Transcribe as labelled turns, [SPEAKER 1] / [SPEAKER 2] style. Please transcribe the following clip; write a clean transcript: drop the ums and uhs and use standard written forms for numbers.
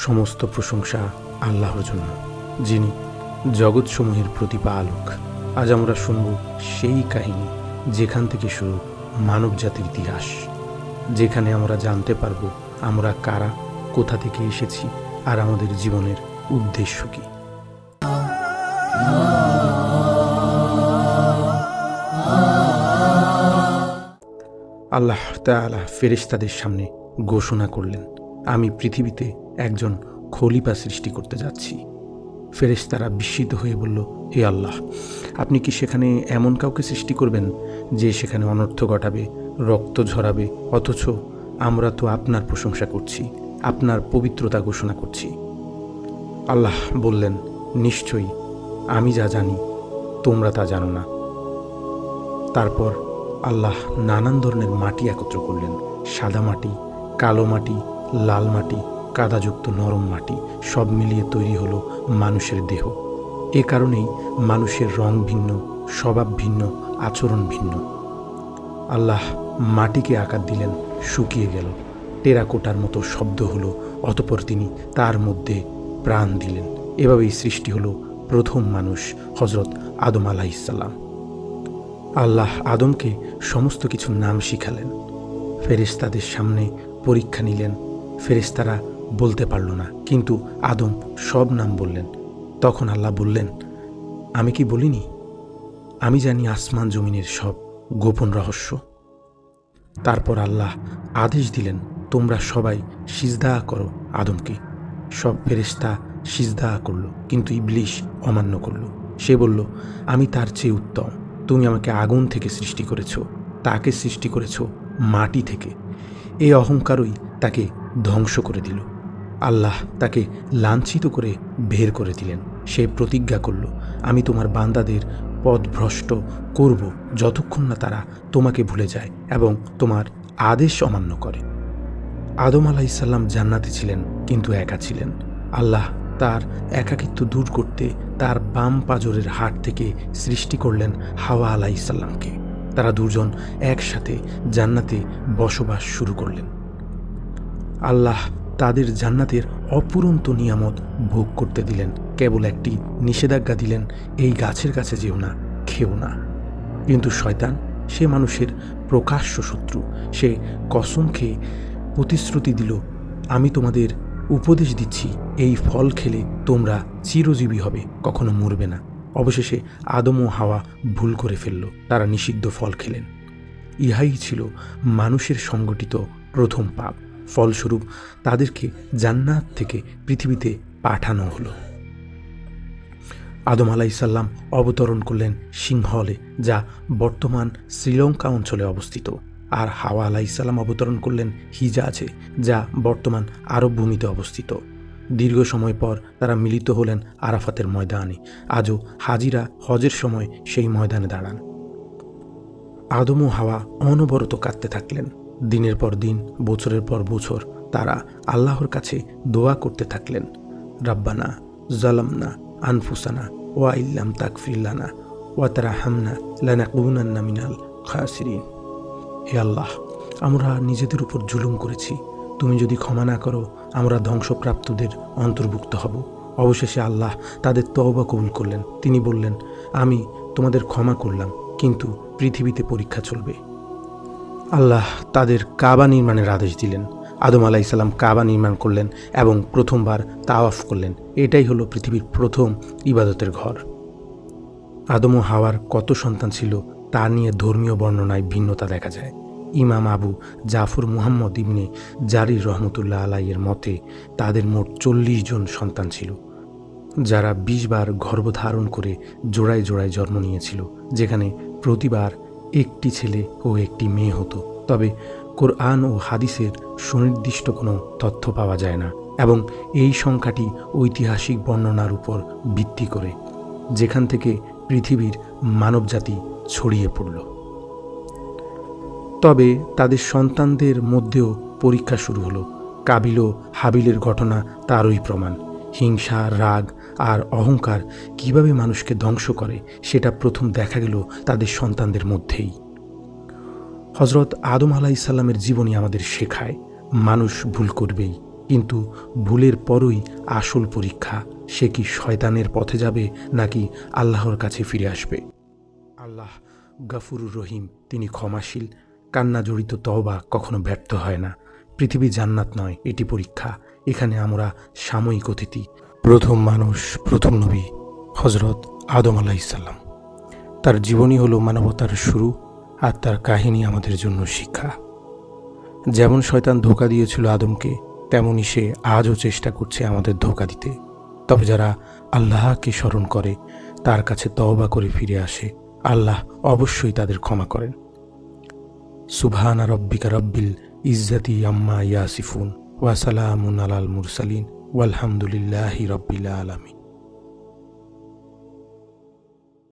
[SPEAKER 1] সমস্ত প্রশংসা আল্লাহর জন্য, যিনি জগৎসমূহের প্রতিপালক। আজ আমরা শুনব সেই কাহিনী যেখান থেকে শুরু মানবজাতির ইতিহাস, যেখানে আমরা জানতে পারব আমরা কারা, কোথা থেকে এসেছি আর আমাদের জীবনের উদ্দেশ্য কী। আল্লাহ তাআলা ফেরেশতাদের সামনে ঘোষণা করলেন, আমি পৃথিবীতে একজন খলিফা সৃষ্টি করতে যাচ্ছি। ফেরেশতারা বিস্মিত হয়ে বলল, হে আল্লাহ, আপনি কি সেখানে এমন কাউকে সৃষ্টি করবেন যে সেখানে অনর্থ ঘটাবে, রক্ত ঝরাবে? অথচ আমরা তো আপনার প্রশংসা করছি, আপনার পবিত্রতা ঘোষণা করছি। আল্লাহ বললেন, নিশ্চয়ই আমি যা জানি তোমরা তা জানো না। তারপর আল্লাহ নানান ধরনের মাটি একত্র করলেন, সাদা মাটি, কালো মাটি, লাল মাটি, কাদাযুক্ত নরম মাটি, সব মিলিয়ে তৈরি হলো মানুষের দেহ। এ কারণেই মানুষের রং ভিন্ন, স্বভাব ভিন্ন, আচরণ ভিন্ন। আল্লাহ মাটিকে আকার দিলেন, শুকিয়ে গেল, টেরাকোটার মতো শব্দ হলো। অতঃপর তিনি তার মধ্যে প্রাণ দিলেন। এভাবেই সৃষ্টি হলো প্রথম মানুষ, হযরত আদম আলাইহিসসালাম। আল্লাহ আদমকে সমস্ত কিছুর নাম শিখালেন, ফেরেশতাদের সামনে পরীক্ষা নিলেন। ফেরেশতারা বলতে পারল না, কিন্তু আদম সব নাম বললেন। তখন আল্লাহ বললেন, আমি কি বলিনি? আমি জানি আসমান জমিনের সব গোপন রহস্য। তারপর আল্লাহ আদেশ দিলেন, তোমরা সবাই সিজদা করো আদমকে। সব ফেরেশতা সিজদা করল, কিন্তু ইবলিস অমান্য করল। সে বলল, আমি তার চেয়ে উত্তম। তুমি আমাকে আগুন থেকে সৃষ্টি করেছ, তাকে সৃষ্টি করেছ মাটি থেকে। এই অহংকারই তাকে ধ্বংস করে দিল। আল্লাহ তাকে লাঞ্ছিত করে বের করে দিলেন। সে প্রতিজ্ঞা করল, আমি তোমার বান্দাদের পথভ্রষ্ট করব যতক্ষণ না তারা তোমাকে ভুলে যায় এবং তোমার আদেশ অমান্য করে। আদম আলাইহিসসালাম জান্নাতে ছিলেন, কিন্তু একা ছিলেন। আল্লাহ তার একাকিত্ব দূর করতে তার বাম পাজরের হাড় থেকে সৃষ্টি করলেন হাওয়া আলাইহিসসালামকে। তারা দুজন একসাথে জান্নাতে বসবাস শুরু করলেন। আল্লাহ তাদের জান্নাতের অপুরন্ত নিয়ামত ভোগ করতে দিলেন। কেবল একটি নিষেধাজ্ঞা দিলেন, এই গাছের কাছে যেও না, খেও না। কিন্তু শয়তান, সে মানুষের প্রকাশ্য শত্রু। সে কসম খেয়ে প্রতিশ্রুতি দিল, আমি তোমাদের উপদেশ দিচ্ছি, এই ফল খেলে তোমরা চিরজীবী হবে, কখনো মরবে না। অবশেষে আদম ও হাওয়া ভুল করে ফেলল, তারা নিষিদ্ধ ফল খেলেন। ইহাই ছিল মানুষের সংগঠিত প্রথম পাপ। ফলস্বরূপ তাদেরকে জান্নাত থেকে পৃথিবীতে পাঠানো হলো। আদম আলাইহিসসালাম অবতরণ করলেন সিংহলে, যা বর্তমান শ্রীলঙ্কা অঞ্চলে অবস্থিত, আর হাওয়া আলাইহিসসালাম অবতরণ করলেন হিজাজে, যা বর্তমান আরব ভূমিতে অবস্থিত। দীর্ঘ সময় পর তারা মিলিত হলেন আরাফাতের ময়দানে। আজও হাজিরা হজের সময় সেই ময়দানে দাঁড়ান। আদম ও হাওয়া অনবরত কাঁদতে থাকলেন। দিনের পর দিন, বছরের পর বছর তারা আল্লাহর কাছে দোয়া করতে থাকলেন, রাব্বানা জালামনা আনফুসানা ওয়া ইল্লাম তাগফির লানা ওয়া তারহামনা লানাকুনান্না মিনাল খাসিরিন। হে আল্লাহ, আমরা নিজেদের উপর জুলুম করেছি, তুমি যদি ক্ষমা না করো আমরা ধ্বংসপ্রাপ্তদের অন্তর্ভুক্ত হব। অবশেষে আল্লাহ তাদের তওবা কবুল করলেন। তিনি বললেন, আমি তোমাদের ক্ষমা করলাম, কিন্তু পৃথিবীতে পরীক্ষা চলবে। আল্লাহ তাদের কাবা নির্মাণের আদেশ দিলেন। আদম আলাইহিসসালাম কাবা নির্মাণ করলেন এবং প্রথমবার তাওয়াফ করলেন। এটাই হলো পৃথিবীর প্রথম ইবাদতের ঘর। আদম ও হাওয়ার কত সন্তান ছিল তা নিয়ে ধর্মীয় বর্ণনায় ভিন্নতা দেখা যায়। ইমাম আবু জাফর মুহাম্মদ ইবনে জারির রহমতুল্লাহ আলাইয়ের মতে তাদের মোট 40 জন সন্তান ছিল, যারা 20 বার গর্ভধারণ করে জোড়ায় জোড়ায় জন্ম নিয়েছিল, যেখানে প্রতিবার একটি ছেলে ও একটি মেয়ে হতো। তবে কোরআন ও হাদিসের সুনির্দিষ্ট কোনো তথ্য পাওয়া যায় না, এবং এই সংখ্যাটি ঐতিহাসিক বর্ণনার উপর ভিত্তি করে, যেখান থেকে পৃথিবীর মানবজাতি ছড়িয়ে পড়ল। তবে তাদের সন্তানদের মধ্যেও পরীক্ষা শুরু হলো। কাবিল ও হাবিলের ঘটনা তারই প্রমাণ। হিংসা, রাগ আর অহংকার কিভাবে মানুষকে ধ্বংস করে সেটা প্রথম দেখা গেল তাদের সন্তানদের মধ্যেই। হযরত আদম আলাইহিসসালামের জীবনী আমাদের শেখায়, মানুষ ভুল করবেই, কিন্তু ভুলের পরই আসল পরীক্ষা, সে কি শয়তানের পথে যাবে নাকি আল্লাহর কাছে ফিরে আসবে। আল্লাহ গাফুরুর রহিম, তিনি ক্ষমাশীল। কান্না জড়িত তওবা কখনো ব্যর্থ হয় না। পৃথিবী জান্নাত নয়, এটি পরীক্ষা। এখানে আমরা সাময়িক অতিথি। প্রথম মানুষ, প্রথম নবী হজরত আদম আলাইহিসসালাম, তার জীবনী হলো মানবতার শুরু, আর তার কাহিনী আমাদের জন্য শিক্ষা। যেমন শয়তান ধোঁকা দিয়েছিল আদমকে, তেমনই সে আজও চেষ্টা করছে আমাদের ধোঁকা দিতে। তবে যারা আল্লাহকে স্মরণ করে, তার কাছে তওবা করে ফিরে আসে, আল্লাহ অবশ্যই তাদের ক্ষমা করেন। সুবহানা রব্বিকা রব্বিল ইজ্জাতি আম্মা ইয়াসিফুন ওয়া সালামুন আলাল মুরসালিন ওয়ালহামদুলিল্লাহি রব্বিল আলামিন।